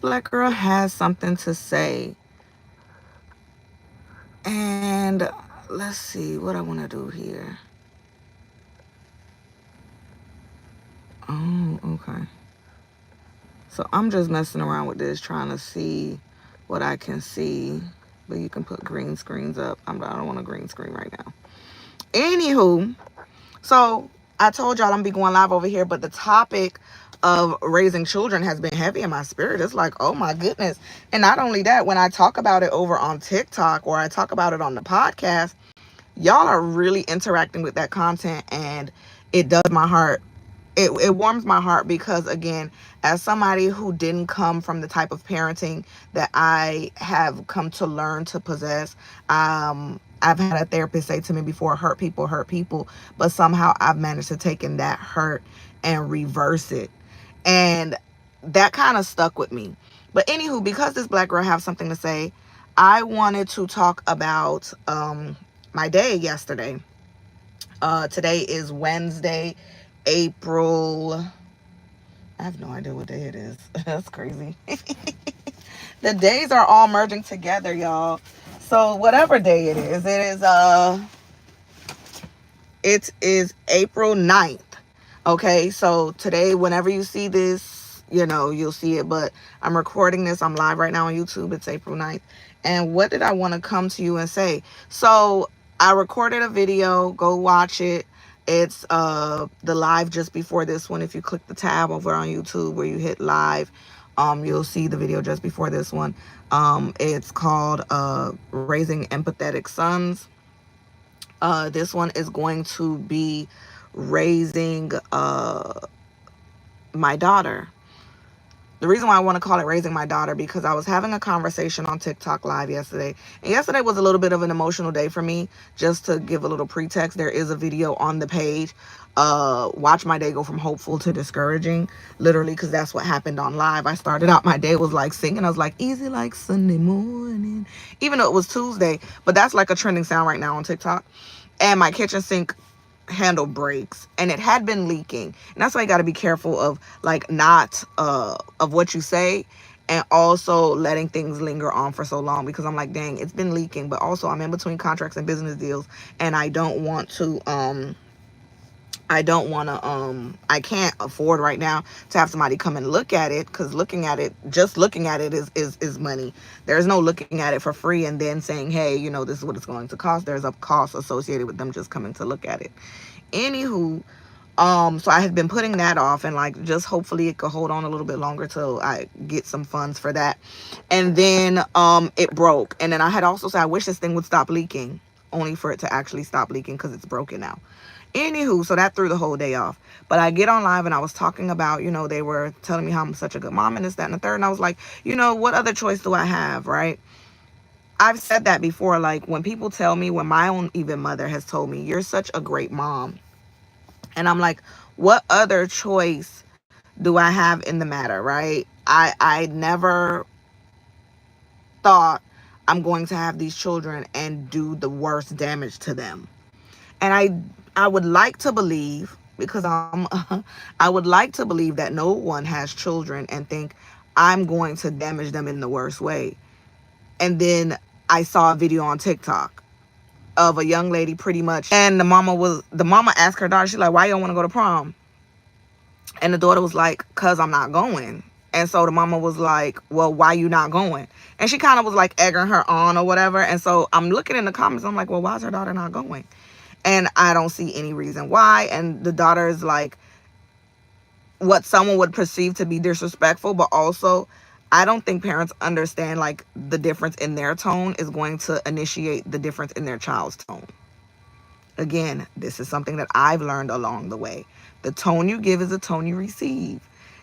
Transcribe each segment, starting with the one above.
black girl has something to say. And let's see what I want to do here. Oh, okay. So I'm just messing around with this, trying to see what I can see. But you can put green screens up. I don't want a green screen right now. Anywho, so I told y'all I'm gonna be going live over here, but the topic of raising children has been heavy in my spirit. It's like, oh my goodness. And not only that, when I talk about it over on TikTok or I talk about it on the podcast, y'all are really interacting with that content, and it does my heart. It warms my heart because, again, as somebody who didn't come from the type of parenting that I have come to learn to possess, I've had a therapist say to me before, hurt people, but somehow I've managed to take in that hurt and reverse it. And that kind of stuck with me. But anywho, because this black girl have something to say, I wanted to talk about my day yesterday. Today is Wednesday, April. I have no idea what day it is. That's crazy. The days are all merging together, y'all. So whatever day it is April 9th. Okay, so today, whenever you see this, you'll see it. But I'm recording this. I'm live right now on YouTube. It's April 9th. And what did I want to come to you and say? So I recorded a video. Go watch it. It's the live just before this one. If you click the tab over on YouTube where you hit live, you'll see the video just before this one. It's called Raising Empathetic Sons. This one is going to be raising my daughter. The reason why I want to call it Raising My Daughter, because I was having a conversation on TikTok live yesterday. And yesterday was a little bit of an emotional day for me. Just to give a little pretext, there is a video on the page. Watch my day go from hopeful to discouraging. Literally, because that's what happened on live. I started out my day was like singing. I was like, easy like Sunday morning. Even though it was Tuesday. But that's like a trending sound right now on TikTok. And my kitchen sink handle breaks, and it had been leaking. And that's why you got to be careful of like not of what you say, and also letting things linger on for so long, because I'm like, dang, it's been leaking, but also I'm in between contracts and business deals, and I can't afford right now to have somebody come and look at it, because looking at it is money. There's no looking at it for free and then saying, hey, this is what it's going to cost. There's a cost associated with them just coming to look at it. Anywho, so I had been putting that off, and like just hopefully it could hold on a little bit longer till I get some funds for that. And then it broke, and then I had also said I wish this thing would stop leaking, only for it to actually stop leaking because it's broken now. Anywho, so that threw the whole day off. But I get on live and I was talking about, they were telling me how I'm such a good mom and this, that, and the third. And I was like, what other choice do I have, right? I've said that before. Like when people tell me, when my own even mother has told me, you're such a great mom. And I'm like, what other choice do I have in the matter, right? I never thought I'm going to have these children and do the worst damage to them. And I would like to believe, because I would like to believe that no one has children and think I'm going to damage them in the worst way. And then I saw a video on TikTok of a young lady pretty much, and the mama asked her daughter, she's like, why you don't want to go to prom? And the daughter was like, cause I'm not going. And so the mama was like, well, why you not going? And she kind of was like egging her on or whatever. And so I'm looking in the comments, I'm like, well, why is her daughter not going? And I don't see any reason why. And the daughter is like, what someone would perceive to be disrespectful, but also I don't think parents understand like the difference in their tone is going to initiate the difference in their child's tone. Again, this is something that I've learned along the way. The tone you give is the tone you receive.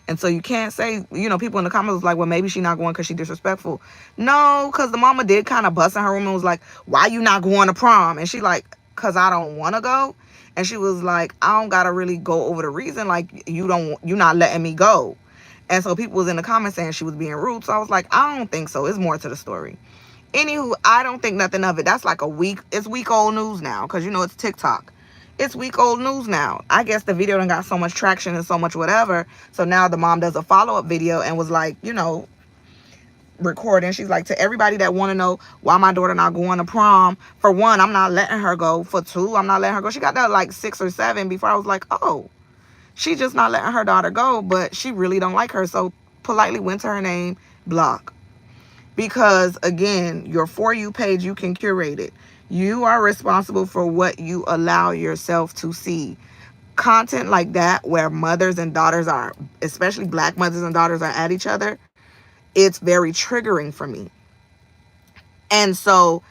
And so you can't say, people in the comments was like, well, maybe she's not going because she's disrespectful. No, because the mama did kind of bust in her room and was like, why you not going to prom? And she like, because I don't want to go. And she was like, I don't got to really go over the reason. Like, you're not letting me go. And so people was in the comments saying she was being rude. So I was like, I don't think so. It's more to the story. Anywho, I don't think nothing of it. That's like it's week old news now. Because, it's TikTok. It's week old news now. I guess the video done got so much traction and so much whatever. So now the mom does a follow-up video and was like, recording. She's like, to everybody that want to know why my daughter not going to prom, for one, I'm not letting her go. For two, I'm not letting her go. She got that like 6 or 7 before I was like, oh, she just not letting her daughter go, but she really don't like her. So politely went to her name, block. Because again, your For You page, you can curate it. You are responsible for what you allow yourself to see. Content like that, where mothers and daughters are, especially black mothers and daughters, are at each other, it's very triggering for me. And so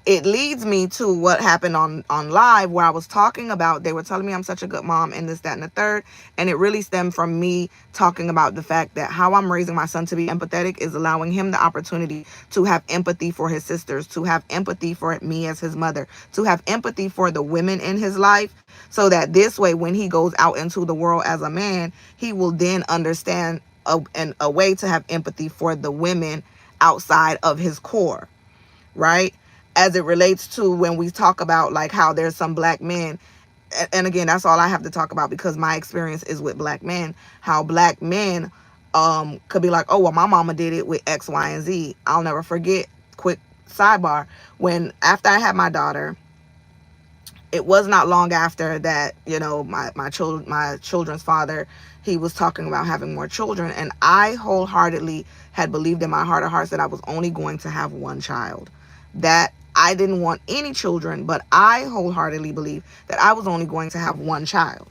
it leads me to what happened on live, where I was talking about, they were telling me I'm such a good mom and this, that, and the third. And it really stemmed from me talking about the fact that how I'm raising my son to be empathetic is allowing him the opportunity to have empathy for his sisters, to have empathy for me as his mother, to have empathy for the women in his life, so that this way, when he goes out into the world as a man, he will then understand a way to have empathy for the women outside of his core, right? As it relates to when we talk about like how there's some black men, and again, that's all I have to talk about because my experience is with black men, how black men could be like, oh, well, my mama did it with X, Y, and Z. I'll never forget, quick sidebar, when after I had my daughter, it was not long after that, you know, my children's father, he was talking about having more children, and I wholeheartedly had believed in my heart of hearts that I was only going to have one child, that I didn't want any children, but I wholeheartedly believed that I was only going to have one child.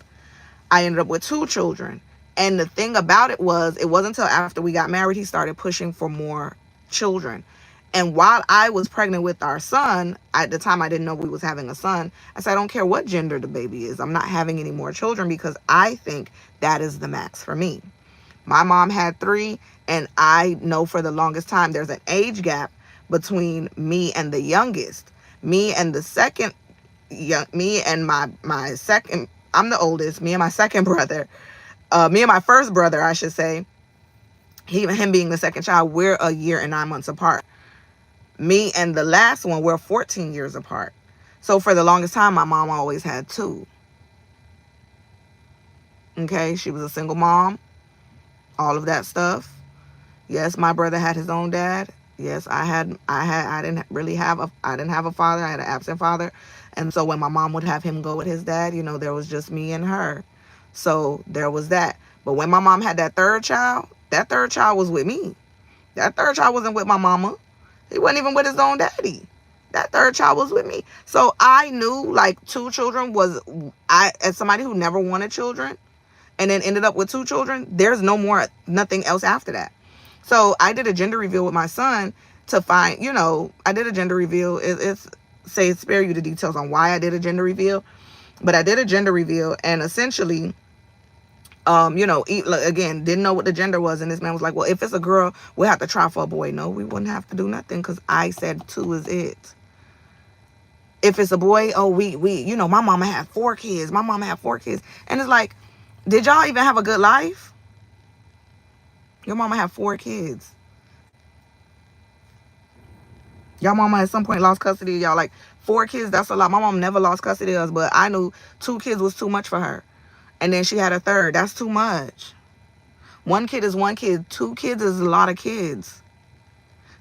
I ended up with 2 children. And the thing about it wasn't until after we got married, he started pushing for more children. And while I was pregnant with our son, at the time I didn't know we was having a son, I said, I don't care what gender the baby is. I'm not having any more children because I think that is the max for me. My mom had 3, and I know for the longest time there's an age gap between me and the youngest. Me and the second, me and my second, I'm the oldest, me and my second brother, me and my first brother, I should say, him being the second child, we're a year and 9 months apart. Me and the last one, we're 14 years apart. So for the longest time, my mom always had 2. Okay, she was a single mom, all of that stuff. Yes, my brother had his own dad. Yes, I didn't have a father. I had an absent father. And so when my mom would have him go with his dad, you know, there was just me and her. So there was that. But when my mom had that third child was with me. That third child wasn't with my mama. He wasn't even with his own daddy. That third child was with me. So I knew like 2 children was, as somebody who never wanted children and then ended up with 2 children, there's nothing else after that. So I did a gender reveal with my son to find, you know, I did a gender reveal. Spare you the details on why I did a gender reveal, but I did a gender reveal, and essentially, you know, again, didn't know what the gender was. And this man was like, well, if it's a girl, we'll have to try for a boy. No, we wouldn't have to do nothing because I said 2 is it. If it's a boy, oh, we, you know, my mama had 4 kids. My mama had 4 kids. And it's like, did y'all even have a good life? Your mama had 4 kids. Y'all mama at some point lost custody of y'all. Like 4 kids, that's a lot. My mom never lost custody of us, but I knew 2 kids was too much for her. And then she had a third. That's too much. 1 kid is 1 kid. 2 kids is a lot of kids.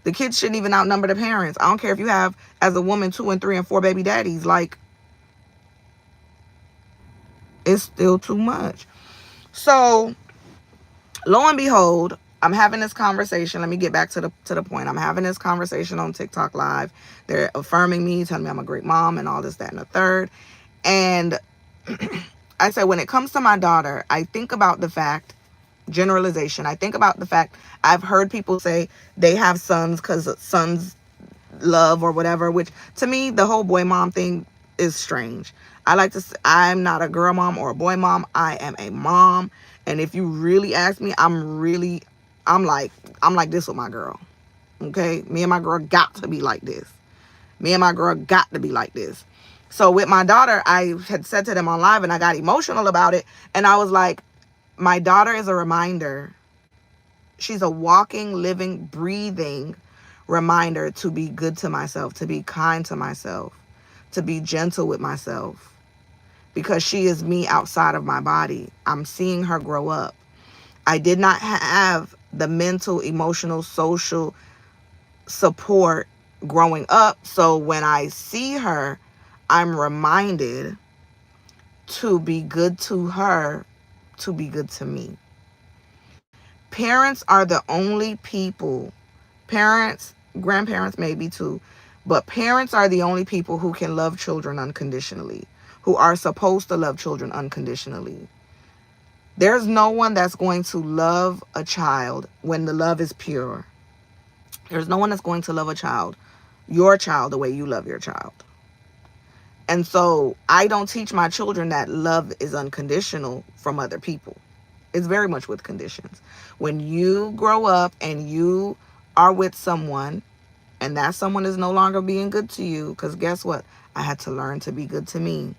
The kids shouldn't even outnumber the parents. I don't care if you have, as a woman, 2 and 3 and 4 baby daddies. Like, it's still too much. So, lo and behold, I'm having this conversation. Let me get back to the point. I'm having this conversation on TikTok Live. They're affirming me, telling me I'm a great mom and all this, that, and the third. And I said, when it comes to my daughter, I think about the fact, generalization, I think about the fact I've heard people say they have sons because sons love or whatever, which to me, the whole boy mom thing is strange. I like to say, I'm not a girl mom or a boy mom. I am a mom. And if you really ask me, I'm like this with my girl. Okay? Me and my girl got to be like this. Me and my girl got to be like this. So with my daughter, I had said to them on live, and I got emotional about it. And I was like, my daughter is a reminder. She's a walking, living, breathing reminder to be good to myself, to be kind to myself, to be gentle with myself. Because she is me outside of my body. I'm seeing her grow up. I did not have the mental, emotional, social support growing up. So when I see her, I'm reminded to be good to her, to be good to me. Parents are the only people, parents, grandparents maybe too, but parents are the only people who can love children unconditionally, who are supposed to love children unconditionally. There's no one that's going to love a child when the love is pure. There's no one that's going to love a child, your child, the way you love your child. And so I don't teach my children that love is unconditional from other people. It's very much with conditions. When you grow up and you are with someone and that someone is no longer being good to you, because guess what? I had to learn to be good to me.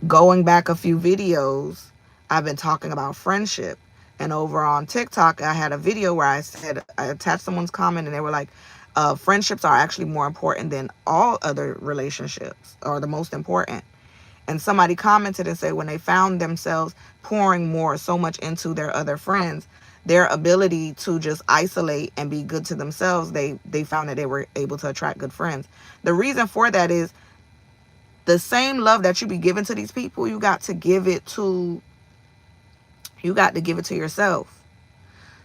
Going back a few videos, I've been talking about friendship. And over on TikTok, I had a video where I said, I attached someone's comment and they were like, friendships are actually more important than all other relationships, or the most important. And somebody commented and said when they found themselves pouring more, so much into their other friends, their ability to just isolate and be good to themselves, they found that they were able to attract good friends. The reason for that is the same love that you be giving to these people, you got to give it to yourself.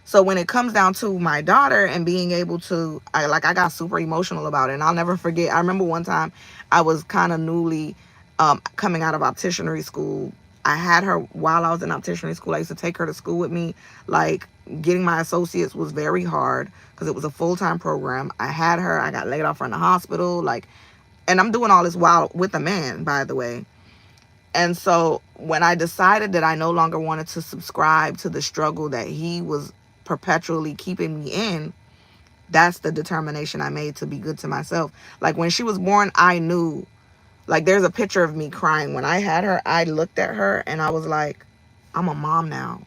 So when it comes down to my daughter and being able to, I got super emotional about it. And I'll never forget, I remember one time I was kind of newly coming out of opticianry school. I had her while I was in opticianry school. I used to take her to school with me. Like, getting my associates was very hard because it was a full-time program. I had her. I got laid off from the hospital. Like, and I'm doing all this while with a man, by the way. And so when I decided that I no longer wanted to subscribe to the struggle that he was perpetually keeping me in, that's the determination I made to be good to myself. Like, when she was born, I knew. Like, there's a picture of me crying. When I had her, I looked at her and I was like, I'm a mom now.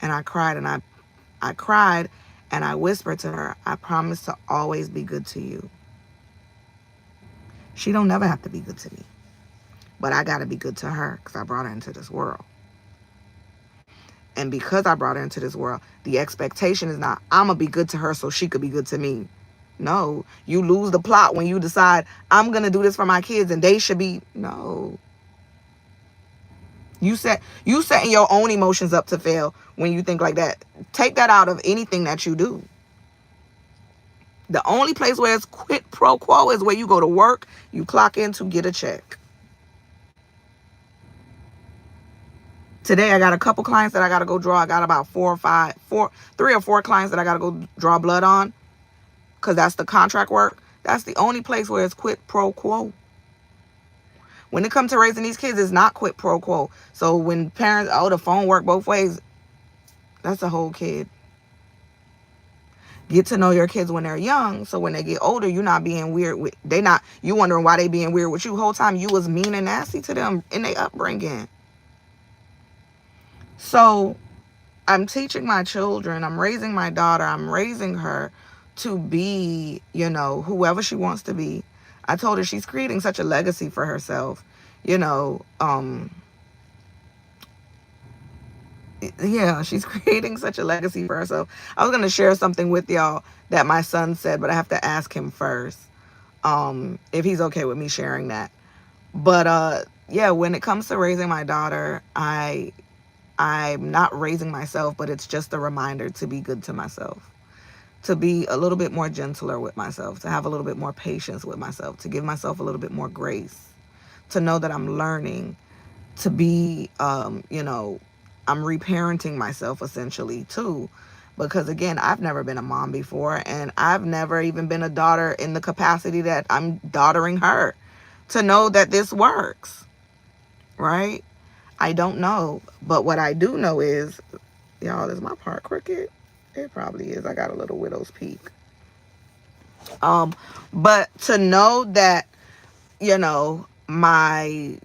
And I cried and I cried and I whispered to her, I promise to always be good to you. She don't never have to be good to me. But I got to be good to her because I brought her into this world. And because I brought her into this world, the expectation is not, I'm going to be good to her so she could be good to me. No, you lose the plot when you decide, I'm going to do this for my kids and they should be. No. You setting your own emotions up to fail when you think like that. Take that out of anything that you do. The only place where it's quid pro quo is where you go to work, you clock in to get a check. Today I got a couple clients that I got to go draw. I got about 3 or 4 clients that I got to go draw blood on, because that's the contract work. That's the only place where it's quid pro quo. When it comes to raising these kids, it's not quid pro quo. So when parents, the phone work both ways, that's a whole kid. Get to know your kids when they're young, so when they get older, you're not being weird with, you wondering why they being weird with you. Whole time you was mean and nasty to them in their upbringing. So I'm teaching my children, I'm raising my daughter, I'm raising her to be, whoever she wants to be. I told her she's creating such a legacy for herself, yeah, she's creating such a legacy for herself. I was going to share something with y'all that my son said, but I have to ask him first, if he's okay with me sharing that. But yeah, when it comes to raising my daughter, I'm not raising myself, but it's just a reminder to be good to myself, to be a little bit more gentler with myself, to have a little bit more patience with myself, to give myself a little bit more grace, to know that I'm learning, to be, I'm reparenting myself essentially too. Because again, I've never been a mom before, and I've never even been a daughter in the capacity that I'm daughtering her, to know that this works, right? I don't know. But what I do know is, y'all, is my part crooked? It probably is. I got a little widow's peak. But to know that, my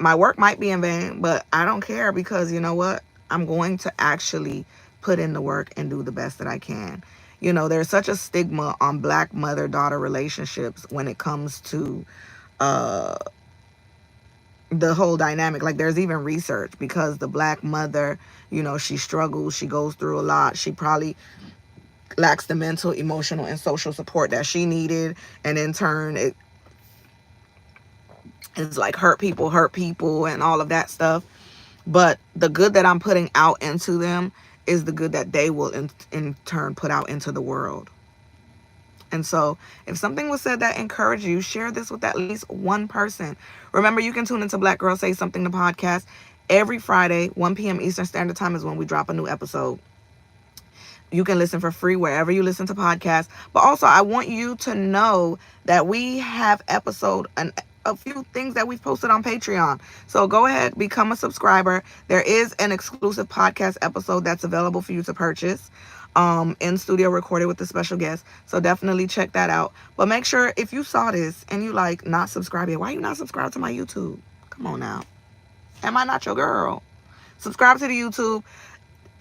work might be in vain, but I don't care, because you know what? I'm going to actually put in the work and do the best that I can. There's such a stigma on Black mother-daughter relationships when it comes to the whole dynamic. Like, there's even research, because the Black mother, she struggles, she goes through a lot. She probably lacks the mental, emotional, and social support that she needed. And in turn, it is like hurt people, and all of that stuff. But the good that I'm putting out into them is the good that they will in turn put out into the world. And so, if something was said that encouraged you, share this with at least one person. Remember, you can tune into Black Girl Say Something, the podcast. Every Friday, 1 p.m. Eastern Standard Time is when we drop a new episode. You can listen for free wherever you listen to podcasts. But also, I want you to know that we have a few things that we've posted on Patreon. So go ahead, become a subscriber. There is an exclusive podcast episode that's available for you to purchase, in studio recorded with a special guest. So definitely check that out. But make sure, if you saw this and you like not subscribe yet, why you not subscribed to my YouTube? Come on now. Am I not your girl? Subscribe to the YouTube.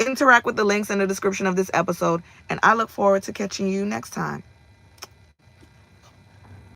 Interact with the links in the description of this episode, and I look forward to catching you next time.